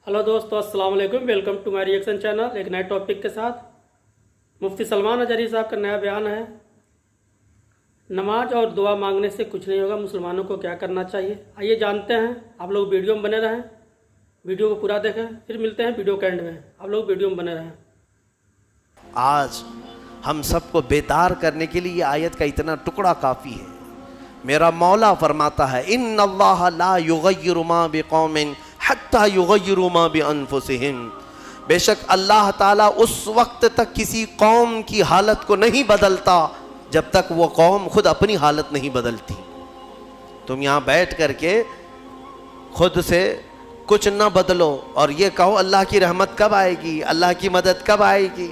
Hello दोस्तों, अस्सलाम वालेकुम। Welcome to my reaction channel. एक नए टॉपिक के साथ मुफ्ती सलमान अजहरी साहब का नया बयान है। नमाज और दुआ मांगने से कुछ नहीं होगा, मुसलमानों को क्या करना चाहिए, आइए जानते हैं। आप लोग वीडियो में बने रहें, वीडियो को पूरा देखें, फिर मिलते हैं वीडियो के एंड में। आप लोग वीडियो में बने रहें। आज हम सबको बेदार करने के लिए आयत का इतना टुकड़ा काफ़ी है। मेरा मौला फरमाता है, इन्नल्लाह ला युगय्यिरु मा बिकौमिन हत्ता युगय्यिरु मा बिअनफुसिहिम। बेशक अल्लाह ताला उस वक्त तक किसी कौम की हालत को नहीं बदलता जब तक वो कौम खुद अपनी हालत नहीं बदलती। तुम यहाँ बैठ करके खुद से कुछ न बदलो और ये कहो अल्लाह की रहमत कब आएगी, अल्लाह की मदद कब आएगी।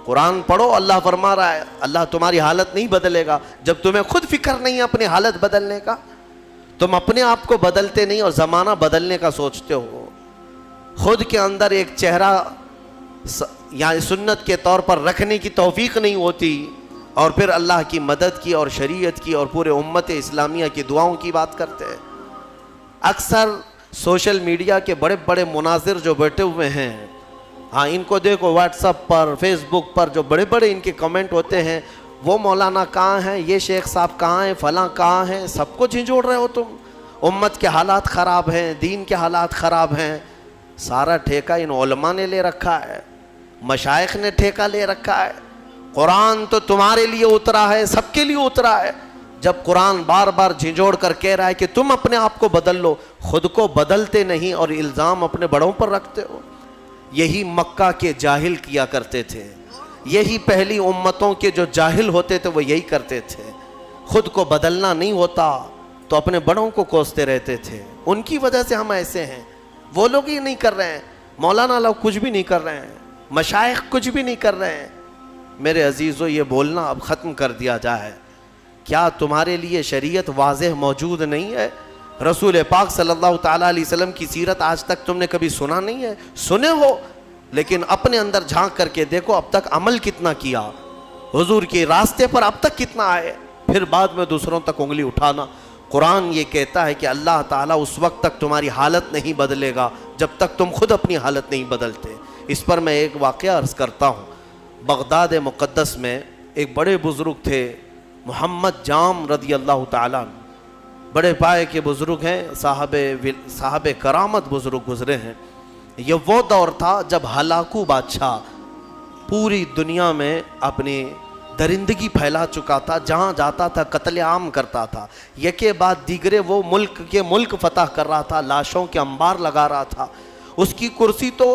कुरान पढ़ो, अल्लाह फरमा रहा है अल्लाह तुम्हारी हालत नहीं बदलेगा जब तुम्हें खुद फिक्र नहीं है अपनी हालत बदलने का। तुम अपने आप को बदलते नहीं और ज़माना बदलने का सोचते हो। खुद के अंदर एक चेहरा या सुन्नत के तौर पर रखने की तौफीक नहीं होती और फिर अल्लाह की मदद की और शरीयत की और पूरे उम्मत इस्लामिया की दुआओं की बात करते हैं। अक्सर सोशल मीडिया के बड़े बड़े मुनाजिर जो बैठे हुए हैं, हाँ इनको देखो व्हाट्सएप पर फेसबुक पर जो बड़े बड़े इनके कमेंट होते हैं, वो मौलाना कहाँ हैं, ये शेख साहब कहाँ हैं, फलां कहाँ हैं, सबको झिझोड़ रहे हो तुम। उम्मत के हालात ख़राब हैं, दीन के हालात ख़राब हैं। सारा ठेका इन उलमा ने ले रखा है, मशाइख ने ठेका ले रखा है। कुरान तो तुम्हारे लिए उतरा है, सबके लिए उतरा है। जब कुरान बार बार झिझोड़ कर कह रहा है कि तुम अपने आप को बदल लो, खुद को बदलते नहीं और इल्ज़ाम अपने बड़ों पर रखते हो। यही मक्का के जाहिल किया करते थे, यही पहली उम्मतों के जो जाहिल होते थे वो यही करते थे। खुद को बदलना नहीं होता तो अपने बड़ों को कोसते रहते थे, उनकी वजह से हम ऐसे हैं। वो लोग ही नहीं कर रहे हैं, मौलाना लोग कुछ भी नहीं कर रहे हैं, मशाइख कुछ भी नहीं कर रहे हैं। मेरे अजीज़ों, ये बोलना अब ख़त्म कर दिया जाए। क्या तुम्हारे लिए शरीयत वाज़ेह मौजूद नहीं है? रसूल पाक सल्लल्लाहु ताला अलैहि वसल्लम की सीरत आज तक तुमने कभी सुना नहीं है? सुने हो, लेकिन अपने अंदर झांक करके देखो अब तक अमल कितना किया, हुजूर के रास्ते पर अब तक कितना आए, फिर बाद में दूसरों तक उंगली उठाना। कुरान ये कहता है कि अल्लाह ताला उस वक्त तक तुम्हारी हालत नहीं बदलेगा जब तक तुम खुद अपनी हालत नहीं बदलते। इस पर मैं एक वाक़या अर्ज़ करता हूँ। बगदाद मुक़द्दस में एक बड़े बुज़ुर्ग थे, मोहम्मद जाम रदी अल्लाह ताला, बड़े पाए के बुज़ुर्ग हैं, साहब करामत बुज़ुर्ग गुज़रे हैं। ये वो दौर था जब हलाकू बादशाह पूरी दुनिया में अपनी दरिंदगी फैला चुका था, जहाँ जाता था कत्ले आम करता था, यके बाद दीगरे वो मुल्क फतह कर रहा था, लाशों के अंबार लगा रहा था। उसकी कुर्सी तो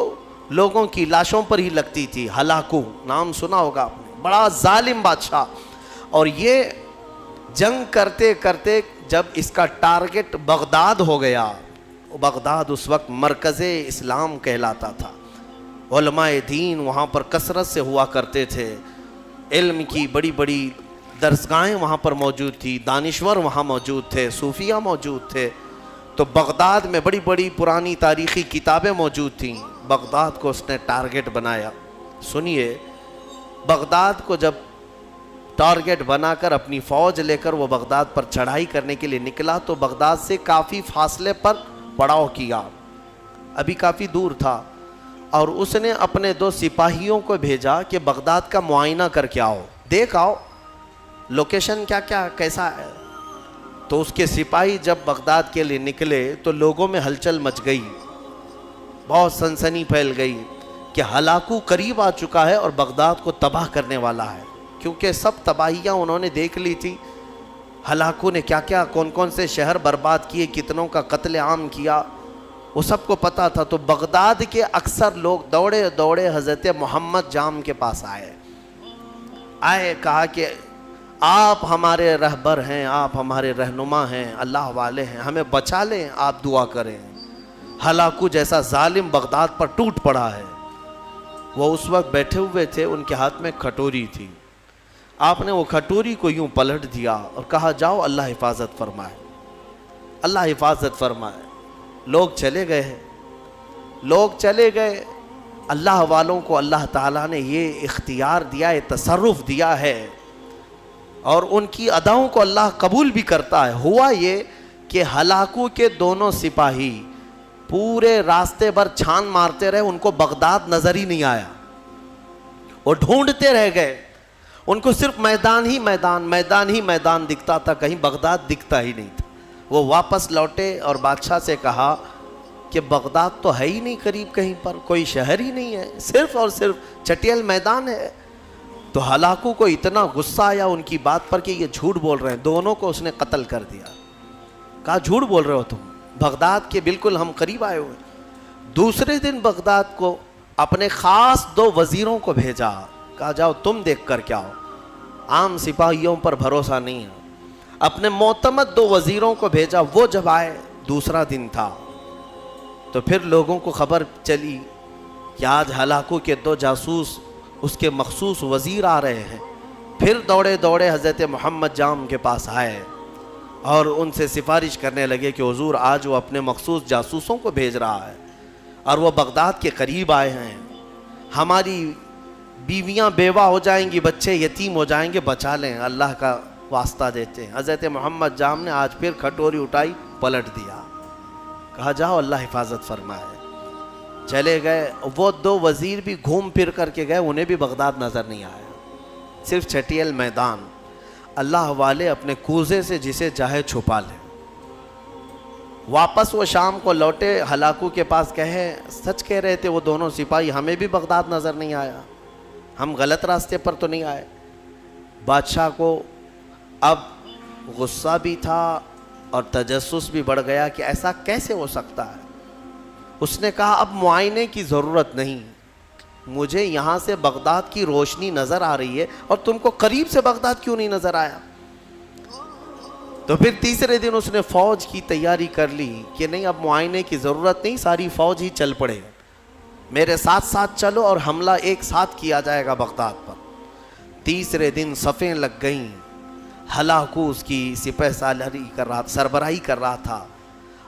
लोगों की लाशों पर ही लगती थी। हलाकू नाम सुना होगा आपने, बड़ा जालिम बादशाह। और ये जंग करते करते जब इसका टारगेट बगदाद हो गया, बगदाद उस वक्त मरकज़े इस्लाम कहलाता था, उलमाए दीन वहाँ पर कसरत से हुआ करते थे, इल्म की बड़ी बड़ी दरसगाहें वहाँ पर मौजूद थी, दानिश्वर वहाँ मौजूद थे, सूफिया मौजूद थे। तो बगदाद में बड़ी बड़ी पुरानी तारीख़ी किताबें मौजूद थीं। बगदाद को उसने टारगेट बनाया। सुनिए, बगदाद को जब टारगेट बनाकर अपनी फ़ौज लेकर वो बगदाद पर चढ़ाई करने के लिए निकला तो बगदाद से काफ़ी फासले पर पड़ाव किया, अभी काफ़ी दूर था, और उसने अपने 2 सिपाहियों को भेजा कि बगदाद का मुआयना करके आओ, देख आओ लोकेशन क्या क्या कैसा है। तो उसके सिपाही जब बगदाद के लिए निकले तो लोगों में हलचल मच गई, बहुत सनसनी फैल गई कि हलाकू करीब आ चुका है और बगदाद को तबाह करने वाला है, क्योंकि सब तबाहियाँ उन्होंने देख ली थी। हलाकू ने क्या क्या कौन कौन से शहर बर्बाद किए, कितनों का कत्ले आम किया, वो सबको पता था। तो बगदाद के अक्सर लोग दौड़े दौड़े हज़रत मोहम्मद जाम के पास आए, कहा कि आप हमारे रहबर हैं, आप हमारे रहनुमा हैं, अल्लाह वाले हैं, हमें बचा लें, आप दुआ करें। हलाकू जैसा जालिम बगदाद पर टूट पड़ा है। वो उस वक्त बैठे हुए थे, उनके हाथ में कटोरी थी। आपने वो कटोरी को यूं पलट दिया और कहा जाओ अल्लाह हिफाजत फरमाए, अल्लाह हिफाजत फरमाए। लोग चले गए, लोग चले गए। अल्लाह वालों को अल्लाह ताला ने ये इख्तियार दिया है, तसर्रुफ़ दिया है, और उनकी अदाओं को अल्लाह कबूल भी करता है। हुआ ये कि हलाकू के दोनों सिपाही پورے راستے بھر چھان مارتے رہے, ان کو بغداد نظر ہی نہیں آیا. وہ ڈھونڈتے رہ گئے, ان کو صرف میدان ہی میدان دکھتا تھا, کہیں بغداد دکھتا ہی نہیں تھا. وہ واپس لوٹے اور بادشاہ سے کہا کہ بغداد تو ہے ہی نہیں قریب کہیں پر, کوئی شہر ہی نہیں ہے, صرف اور صرف چٹیل میدان ہے. تو ہلاکو کو اتنا غصہ آیا ان کی بات پر کہ یہ جھوٹ بول رہے ہیں. دونوں کو اس نے قتل کر دیا. کہا جھوٹ بول رہے ہو تم, بغداد کے بالکل ہم قریب آئے ہوئے. دوسرے دن بغداد کو اپنے خاص 2 وزیروں کو بھیجا, کہا جاؤ تم دیکھ کر کے آؤ, عام سپاہیوں پر بھروسہ نہیں ہے. اپنے معتمد 2 وزیروں کو بھیجا. وہ جب آئے, دوسرا دن تھا, تو پھر لوگوں کو خبر چلی کہ آج ہلاکو کے 2 جاسوس اس کے مخصوص وزیر آ رہے ہیں. پھر دوڑے دوڑے حضرت محمد جام کے پاس آئے اور ان سے سفارش کرنے لگے کہ حضور آج وہ اپنے مخصوص جاسوسوں کو بھیج رہا ہے اور وہ بغداد کے قریب آئے ہیں, ہماری بیویاں بیوہ ہو جائیں گی, بچے یتیم ہو جائیں گے, بچا لیں, اللہ کا واسطہ دیتے ہیں. حضرت محمد جام نے آج پھر کھٹوری اٹھائی, پلٹ دیا, کہا جاؤ اللہ حفاظت فرمائے. چلے گئے. وہ 2 وزیر بھی گھوم پھر کر کے گئے, انہیں بھی بغداد نظر نہیں آیا, صرف چٹیل میدان. اللہ والے اپنے کوزے سے جسے چاہے چھپا لے. واپس وہ شام کو لوٹے, ہلاکو کے پاس کہے سچ کہہ رہے تھے وہ دونوں سپاہی, ہمیں بھی بغداد نظر نہیں آیا, ہم غلط راستے پر تو نہیں آئے. بادشاہ کو اب غصہ بھی تھا اور تجسس بھی بڑھ گیا کہ ایسا کیسے ہو سکتا ہے. اس نے کہا اب معائنے کی ضرورت نہیں, مجھے یہاں سے بغداد کی روشنی نظر آ رہی ہے اور تم کو قریب سے بغداد کیوں نہیں نظر آیا. تو پھر تیسرے دن اس نے فوج کی تیاری کر لی کہ نہیں اب معائنے کی ضرورت نہیں, ساری فوج ہی چل پڑے, میرے ساتھ ساتھ چلو اور حملہ ایک ساتھ کیا جائے گا بغداد پر. تیسرے دن صفیں لگ گئیں. ہلاکو اس کی سپہ سالاری کر رہا, سربراہی کر رہا تھا,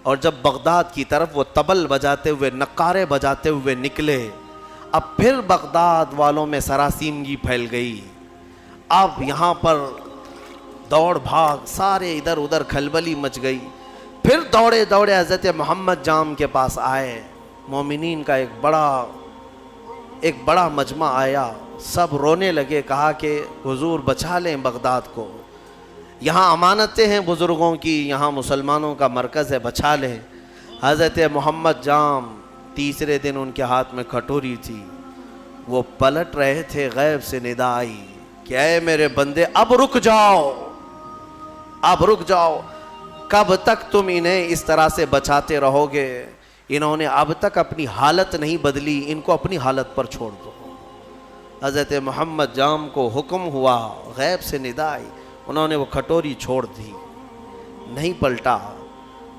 اور جب بغداد کی طرف وہ طبل بجاتے ہوئے, نقارے بجاتے ہوئے نکلے, اب پھر بغداد والوں میں سراسیمگی پھیل گئی. اب یہاں پر دوڑ بھاگ, سارے ادھر ادھر کھلبلی مچ گئی. پھر دوڑے دوڑے حضرت محمد جام کے پاس آئے. مومنین کا ایک بڑا مجمع آیا, سب رونے لگے, کہا کہ حضور بچا لیں بغداد کو, یہاں امانتیں ہیں بزرگوں کی, یہاں مسلمانوں کا مرکز ہے, بچا لیں. حضرت محمد جام تیسرے دن ان کے ہاتھ میں کھٹوری تھی, وہ پلٹ رہے تھے, غیب سے ندا آئی کہ اے میرے بندے اب رک جاؤ, اب رک جاؤ, کب تک تم انہیں اس طرح سے بچاتے رہو گے, انہوں نے اب تک اپنی حالت نہیں بدلی, ان کو اپنی حالت پر چھوڑ دو. حضرت محمد جام کو حکم ہوا, غیب سے ندا آئی, انہوں نے وہ کھٹوری چھوڑ دی, نہیں پلٹا.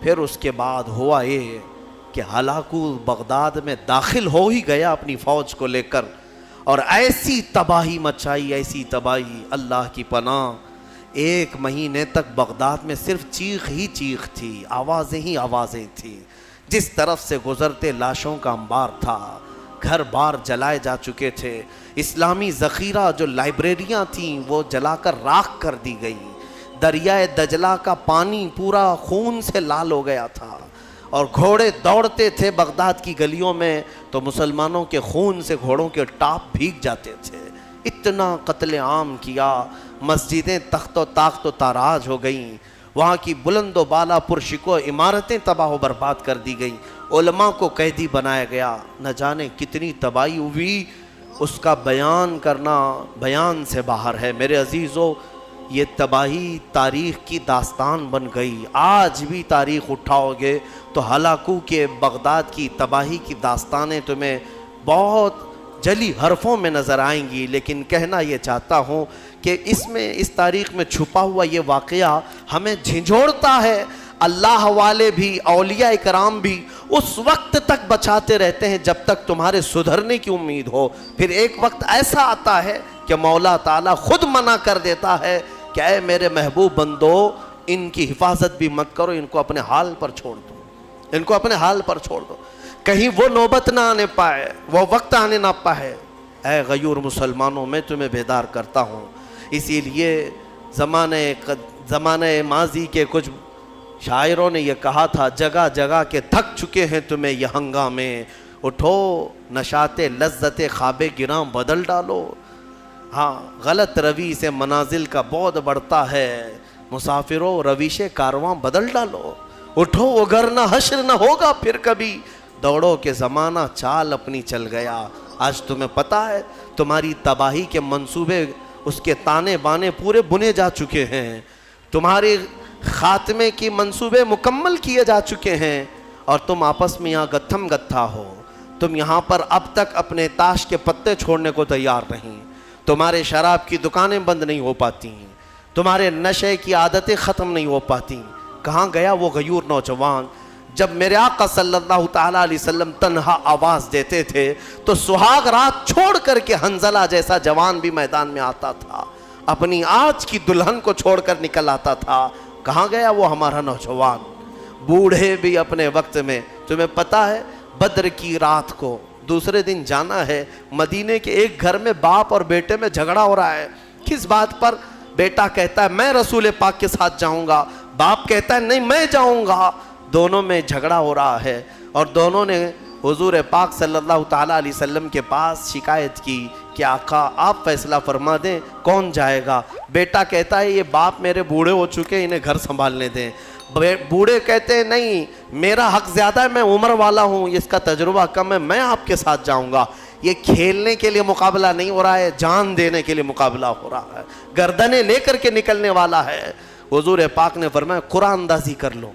پھر اس کے بعد ہوا یہ کہ ہلاکو بغداد میں داخل ہو ہی گیا اپنی فوج کو لے کر, اور ایسی تباہی مچائی, ایسی تباہی, اللہ کی پناہ. 1 مہینے تک بغداد میں صرف چیخ ہی چیخ تھی, آوازیں ہی آوازیں تھیں. جس طرف سے گزرتے لاشوں کا انبار تھا, گھر بار جلائے جا چکے تھے, اسلامی ذخیرہ جو لائبریریاں تھیں وہ جلا کر راکھ کر دی گئی, دریائے دجلہ کا پانی پورا خون سے لال ہو گیا تھا, اور گھوڑے دوڑتے تھے بغداد کی گلیوں میں تو مسلمانوں کے خون سے گھوڑوں کے ٹاپ بھیگ جاتے تھے. اتنا قتل عام کیا, مسجدیں تخت و طاقت و تاراج ہو گئیں, وہاں کی بلند و بالا پرشکو عمارتیں تباہ و برباد کر دی گئیں, علماء کو قیدی بنایا گیا. نہ جانے کتنی تباہی ہوئی, اس کا بیان کرنا بیان سے باہر ہے. میرے عزیزو, یہ تباہی تاریخ کی داستان بن گئی. آج بھی تاریخ اٹھاؤ گے تو ہلاکو کے بغداد کی تباہی کی داستانیں تمہیں بہت جلی حرفوں میں نظر آئیں گی. لیکن کہنا یہ چاہتا ہوں کہ اس تاریخ میں چھپا ہوا یہ واقعہ ہمیں جھنجھوڑتا ہے. اللہ والے بھی, اولیاء کرام بھی اس وقت تک بچاتے رہتے ہیں جب تک تمہارے سدھرنے کی امید ہو. پھر ایک وقت ایسا آتا ہے کہ مولا تعالیٰ خود منع کر دیتا ہے کہ اے میرے محبوب بندو, ان کی حفاظت بھی مت کرو, ان کو اپنے حال پر چھوڑ دو, ان کو اپنے حال پر چھوڑ دو, کہیں وہ نوبت نہ آنے پائے, وہ وقت آنے نہ پائے. اے غیور مسلمانوں, میں تمہیں بیدار کرتا ہوں. اسی لیے زمانہ ماضی کے کچھ शायरों ने ये कहा था, जगह जगह के थक चुके हैं तुम्हें ये हंगामे, उठो नशाते लज्जते ख्वाबे गिरां बदल डालो। हाँ, गलत रवि से मनाजिल का बहुत बढ़ता है, मुसाफिरों रविशे कारवां बदल डालो। उठो वगरना हश्र न होगा फिर कभी, दौड़ो के ज़माना चाल अपनी चल गया। आज तुम्हें पता है तुम्हारी तबाही के मंसूबे, उसके ताने बाने पूरे बुने जा चुके हैं, तुम्हारे खात्मे की मंसूबे मुकम्मल किए जा चुके हैं, और तुम आपस में यहाँ गत्थम गत्था हो। तुम यहाँ पर अब तक अपने ताश के पत्ते छोड़ने को तैयार नहीं, तुम्हारे शराब की दुकानें बंद नहीं हो पाती, तुम्हारे नशे की आदतें ख़त्म नहीं हो पाती। कहाँ गया वो गयूर नौजवान? जब मेरे आका सल्लल्लाहु ताला अलैहि वसल्लम तन्हा आवाज़ देते थे तो सुहाग रात छोड़ करके हंजला जैसा जवान भी मैदान में आता था, अपनी आज की दुल्हन को छोड़कर निकल आता था। कहाँ गया वो हमारा नौजवान? बूढ़े भी अपने वक्त में, तुम्हें पता है बद्र की रात को दूसरे दिन जाना है, मदीने के एक घर में बाप और बेटे में झगड़ा हो रहा है। किस बात पर? बेटा कहता है मैं रसूल पाक के साथ जाऊंगा, बाप कहता है नहीं मैं जाऊंगा। दोनों में झगड़ा हो रहा है और दोनों ने हुजूर पाक सल्लल्लाहु ताला अलैहि वसल्लम के पास शिकायत की कि आका आप फैसला फरमा दें कौन जाएगा। बेटा कहता है ये बाप मेरे बूढ़े हो चुके हैं, इन्हें घर संभालने दें। बूढ़े कहते हैं नहीं मेरा हक ज़्यादा है, मैं उम्र वाला हूँ, इसका तजुर्बा कम है, मैं आपके साथ जाऊँगा। ये खेलने के लिए मुकाबला नहीं हो रहा है, जान देने के लिए मुकाबला हो रहा है, गर्दनें लेकर के निकलने वाला है। हुजूर पाक ने फरमाया कुरान अंदाजी कर लो,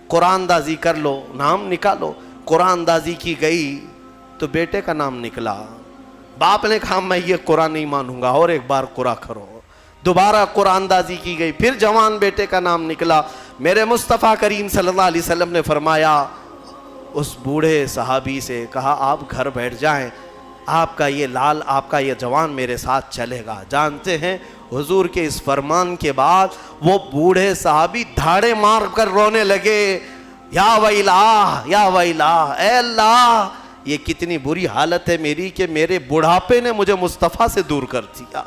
कुरान अंदाजी कर लो, नाम निकालो। कुरान अंदाजी की गई तो बेटे का नाम निकला। बाप ने कहा मैं ये कुरान नहीं मानूंगा, और एक बार कुरा करो। दोबारा कुरान अंदाजी की गई, फिर जवान बेटे का नाम निकला। मेरे मुस्तफ़ा करीम सल्लल्लाहु अलैहि वसल्लम ने फरमाया उस बूढ़े सहाबी से, कहा आप घर बैठ जाएं, आपका ये लाल, आपका ये जवान मेरे साथ चलेगा। जानते हैं हुजूर के इस फरमान के बाद वो बूढ़े सहाबी धाड़े मार कर रोने लगे, या वैला या वैला, ऐ अल्लाह ये कितनी बुरी हालत है मेरी कि मेरे बुढ़ापे ने मुझे मुस्तफ़ा से दूर कर दिया।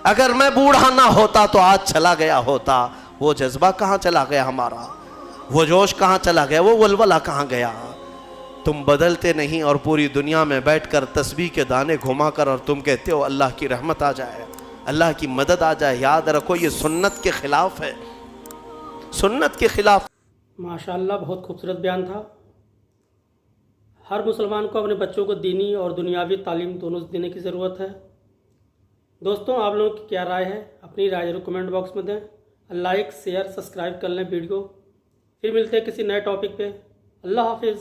अगर मैं बूढ़ा ना होता तो आज चला गया होता। वो जज्बा कहाँ चला गया हमारा, वो जोश कहाँ चला गया, वो वलवला कहाँ गया? तुम बदलते नहीं और पूरी दुनिया में बैठकर तस्बीह के दाने घुमाकर और तुम कहते हो अल्लाह की रहमत आ जाए, अल्लाह की मदद आ जाए। याद रखो ये सुन्नत के खिलाफ है, सुन्नत के खिलाफ। माशाअल्लाह बहुत खूबसूरत बयान था। हर मुसलमान को अपने बच्चों को दीनी और दुनियावी तालीम दोनों देने की ज़रूरत है। दोस्तों आप लोगों की क्या राय है, अपनी राय जरूर कमेंट बॉक्स में दें। लाइक शेयर सब्सक्राइब कर लें वीडियो। फिर मिलते हैं किसी नए टॉपिक पे। अल्लाह हाफिज़।